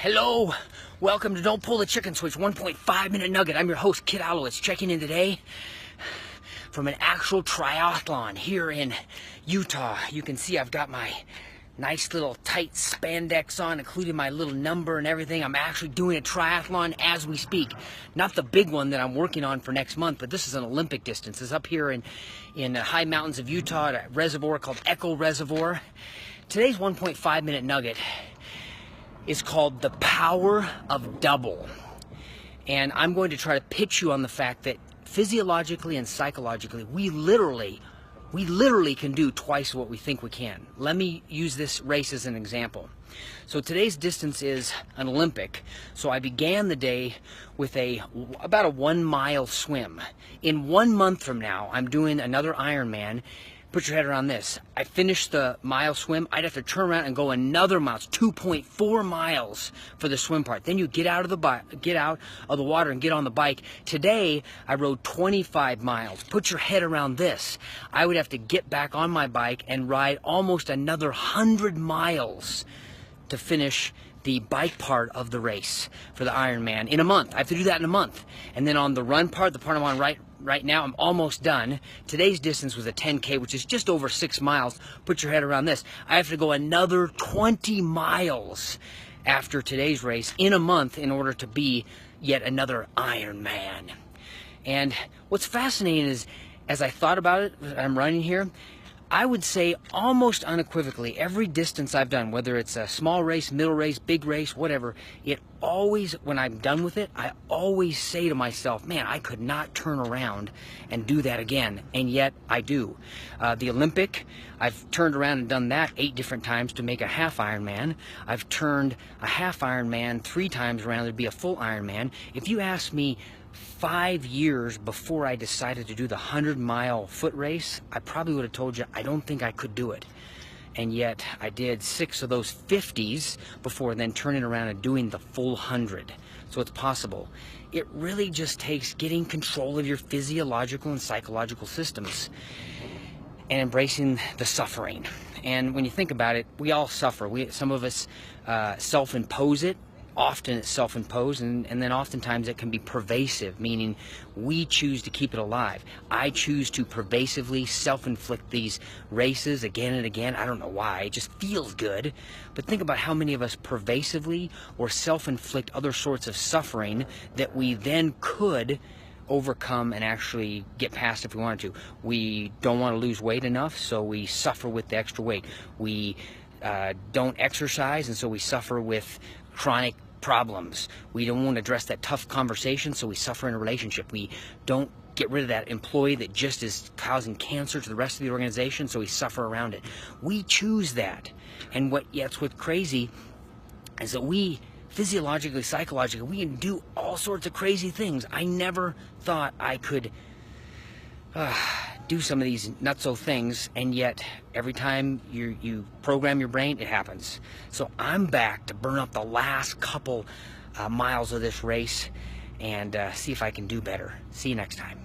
Hello, welcome to Don't Pull the Chicken Switch 1.5 Minute Nugget. I'm your host, Kid Alowitz, checking in today from an actual triathlon here in Utah. You can see I've got my nice little tight spandex on, including my little number and everything. I'm actually doing a triathlon as we speak. Not the big one that I'm working on for next month, but this is an Olympic distance. It's up here in the high mountains of Utah at a reservoir called Echo Reservoir. Today's 1.5 minute nugget is called The Power of Double. And I'm going to try to pitch you on the fact that physiologically and psychologically, we literally can do twice what we think we can. Let me use this race as an example. So today's distance is an Olympic. So I began the day with about a 1 mile swim. In 1 month from now, I'm doing another Ironman. Put your head around this. I finished the mile swim. I'd have to turn around and go another mile. It's 2.4 miles for the swim part. Then you get out of the water and get on the bike. Today, I rode 25 miles. Put your head around this. I would have to get back on my bike and ride almost another 100 miles to finish the bike part of the race for the Ironman in a month. I have to do that in a month. And then on the run part, the part I'm on right now, I'm almost done. Today's distance was a 10K, which is just over 6 miles. Put your head around this. I have to go another 20 miles after today's race in a month in order to be yet another Ironman. And what's fascinating is, as I thought about it, I'm running here, I would say almost unequivocally, every distance I've done, whether it's a small race, middle race, big race, whatever, it always, when I'm done with it, I always say to myself, man, I could not turn around and do that again, and yet I do. The Olympic, I've turned around and done that 8 different times to make a half Ironman. I've turned a half Ironman 3 times around to be a full Ironman. If you ask me 5 years before I decided to do the 100-mile foot race, I probably would have told you I don't think I could do it. And yet I did 6 of those 50s before then turning around and doing the full 100. So it's possible. It really just takes getting control of your physiological and psychological systems and embracing the suffering. And when you think about it, we all suffer. Some of us self-impose it. Often it's self-imposed, and then oftentimes it can be pervasive, meaning we choose to keep it alive. I choose to pervasively self-inflict these races again and again. I don't know why. It just feels good. But think about how many of us pervasively or self-inflict other sorts of suffering that we then could overcome and actually get past if we wanted to. We don't want to lose weight enough, so we suffer with the extra weight. We don't exercise, and so we suffer with chronic problems. We don't want to address that tough conversation, so we suffer in a relationship. We don't get rid of that employee that just is causing cancer to the rest of the organization, so we suffer around it. We choose that. And what's crazy is that we physiologically, psychologically, we can do all sorts of crazy things. I never thought I could do some of these nutso things, and yet every time you program your brain, it happens. So I'm back to burn up the last couple miles of this race and see if I can do better. See you next time.